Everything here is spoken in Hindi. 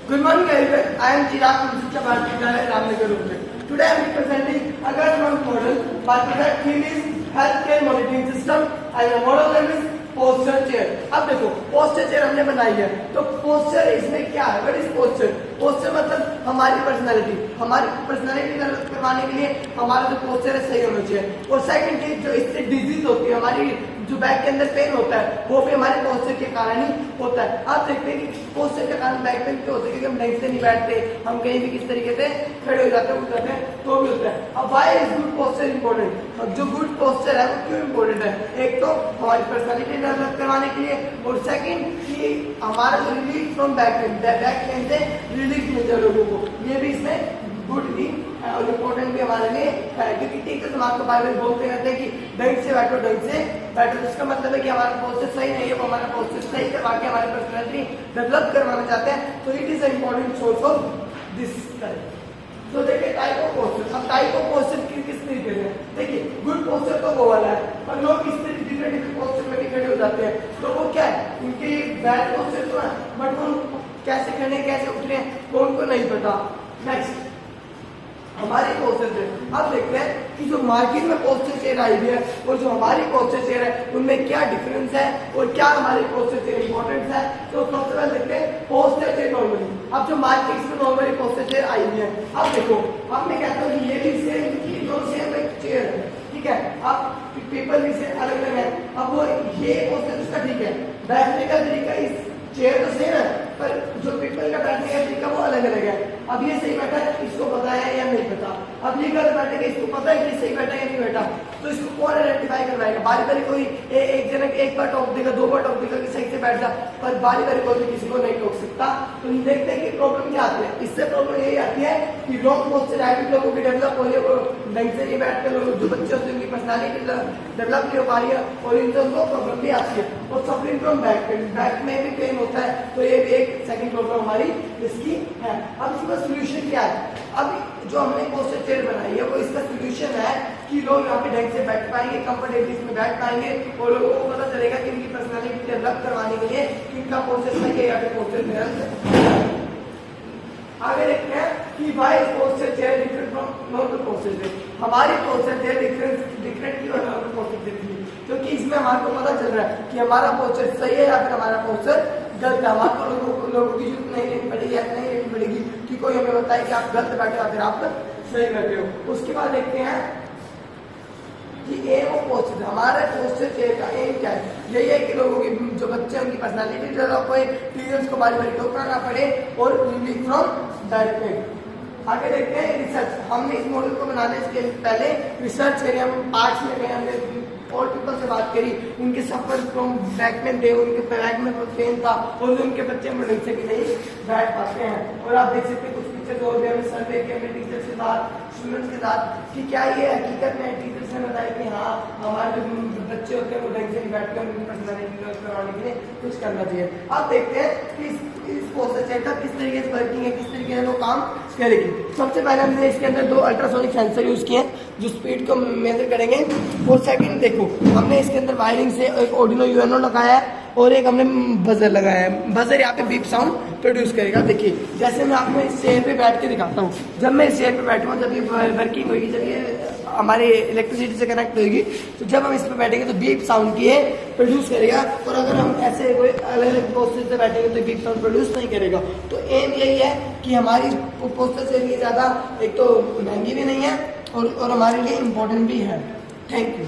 Good morning everyone. I am Chirag from Shiksha Bharati Vidyalaya, Ramnagar Road. Today I am representing Agartala model. My product theme is healthcare monitoring system and the model name is posture chair. अब देखो पोस्चर चेयर हमने बनाई है, तो पोस्चर इसमें क्या है? What is posture? पोस्चर मतलब हमारी पर्सनालिटी डेवलप करवाने के लिए हमारा जो पोस्चर है सही होना चाहिए। और सेकंड चीज, जो इससे डिजीज होती है, हमारी जो बैक के अंदर पेन होता है वो भी हमारे पोस्चर के कारण ही होता है। आप देखते हैं कि पोस्चर के कारण बैक पेन क्यों होता है? क्योंकि हम ढंग से नहीं बैठते, हम कहीं भी किस तरीके से खड़े हो जाते हैं, उठ जाते हैं, तो भी होता है। अब why is good posture important? जो गुड पोस्चर है वो क्यों इंपॉर्टेंट है? एक तो हमारी पर्सनालिटी डेवलप करवाने के लिए, और सेकंड कि हमारा जो रिलीफ फ्रॉम बैक पेन से रिलीफ मिल जाए लोगों को, ये भी इसमें गुड की और इम्पोर्टेंट भी हमारे लिए है। क्योंकि टीचर्स हम आपको बार बार बोलते रहते हैं कि ढंग से बैठो, ढंग से बैठो। इसका मतलब है कि हमारा पोस्चर सही नहीं है, वो हमारा पोस्चर सही करवा के हमारी पर्सनैलिटी डेवलप करवाना चाहते हैं, तो it is a important source of this type. तो देखिए टाइप ऑफ पोस्चर। अब टाइप ऑफ पोस्चर किस तरीके से? देखिए गुड पोस्चर तो वो वाला है, पर लोग इस तरीके डिफरेंट पोस्चर में भी खड़े हो जाते हैं, तो वो क्या है? उनके बैड पोस्चर तो है, बट वो कैसे खड़े कैसे उठ रहे हैं वो उनको नहीं पता। नेक्स्ट हमारी पोस्चर चेयर। अब देखते हैं कि जो मार्केट में पोस्चर चेयर आई हुई है और जो हमारी पोस्चर चेयर है उनमें क्या डिफरेंस है और क्या हमारी पोस्चर चेयर इंपॉर्टेंट है। तो सबसे पहले देखते हैं पोस्चर चेयर नॉर्मली। अब जो मार्केट में नॉर्मली पोस्चर चेयर आई हुई है, अब देखो अब मैं कहता हूँ कि ये भी सेम एक चेयर है, ठीक है। अब पेपर भी से अलग अलग है। अब वो ये पोस्चर उसका ठीक है, बैठने का तरीका इस चेयर तो सेम है, पर जो पीपल का बैठने का तरीका वो अलग अलग है। अब ये सही बैठा है, इसको पता है या नहीं पता? अब ये गलत बैठेगा, इसको पता है कि सही बैठा है या नहीं बैठा, तो इसको कौन आइडेंटिफाई करवाएगा? बारी बारी कोई एक जन एक बार टोक देगा, दो बार टोक देगा कि सही से बैठ जा, पर बारी बारी कोई भी किसी को नहीं टोक सकता। तो देखते हैं कि प्रॉब्लम क्या आती है। इससे प्रॉब्लम यही आती है कि रॉन्ग पोस्चर हैबिट लोगों की डेवलप हो रही है, वो ढंग से नहीं बैठते, लोग जो बच्चे होते हैं उनकी पर्सनालिटी डेवलप नहीं हो पा रही है, और इनसे उनको प्रॉब्लम भी आती है। और suffering from back pain, back में भी पेन होता है, तो ये भी एक सेकंड प्रॉब्लम हमारी इसकी है। अब इसका सोल्यूशन क्या है? अब जो हमने पोस्चर चेयर बनाई है वो इसका सोल्यूशन है कि लोग यहाँ पे ढंग से बैठ पाएंगे, कंफर्टेबली इसमें बैठ पाएंगे, और लोगों को पता चलेगा कि इनकी पर्सनालिटी डेवलप करवाने के लिए इनका पोस्चर सही है या फिर पोस्चर गलत। आगे देखते हैं कि भाई posture chair different from normal posture chair. हमारी पोस्चर चेयर डिफरेंट की और नॉर्मल पोस्चर चेयर की, क्योंकि इसमें हमारे को पता चल रहा है कि हमारा पोस्चर सही है या फिर हमारा पोस्चर गलत है। हमारे लोगों की जरूरत नहीं लेनी पड़ेगी या नहीं लेनी पड़ेगी कि कोई हमें बताए कि आप गलत बैठे हो फिर आप सही बैठे हो। उसके बाद देखते हैं कि एम ऑफ पोस्चर, हमारे पोस्चर चेयर का एम क्या है? यही है कि लोगों की जो बच्चे हैं उनकी पर्सनालिटी डेवलप होए, टीचर्स को बारी बारी टोकना ना पड़े, और रिलीफ फ्रॉम बैड पेन। आगे देखते हैं रिसर्च। हमने इस मॉडल को बनाने से पहले रिसर्च करी, हम पार्ट्स में गए, हमने और पीपल से बात करी, उनके सफर फ्रॉम बैक पेन थे, उनके बैक में पेन था, और उनके बच्चे ढंग से भी नहीं बैठ पाते हैं। और आप देख सकते हैं कुछ पिक्चर और भी हमने सर्वे किया अपने टीचर्स के साथ, स्टूडेंट्स के साथ, कि क्या ये हकीकत में टीचर्स ने बताया कि हाँ हमारे जो बच्चे होते हैं वो ढंग से नहीं बैठते, उनकी पर्सनालिटी डेवलप करवाने के लिए कुछ करना चाहिए। अब देखते हैं कि इस पोस्चर चेयर का किस तरीके से वर्किंग है, किस तरीके से वो काम करेगी। सबसे पहले हमने इसके अंदर दो अल्ट्रासोनिक सेंसर यूज किए हैं जो स्पीड को मेजर करेंगे। और सेकंड देखो हमने इसके अंदर वायरिंग से एक ऑर्डिनो यूएनओ लगाया है और एक हमने बजर लगाया है। बजर यहाँ पे बीप साउंड प्रोड्यूस करेगा। देखिए जैसे मैं आपको इस चेयर पे बैठ के दिखाता हूँ, जब मैं इस चेयर पे बैठूंगा, जब ये वर्किंग होगी, जब ये हमारे इलेक्ट्रिसिटी से कनेक्ट होगी, तो जब हम इस पे बैठेंगे तो बीप साउंड की प्रोड्यूस करेगा। और अगर हम ऐसे कोई अलग अलग पोस्चर से बैठेंगे तो बीप साउंड प्रोड्यूस नहीं करेगा। तो एम यही है कि हमारी पोस्चर से ये ज़्यादा एक तो महंगी भी नहीं है और हमारे लिए इम्पोर्टेंट भी है। Thank you.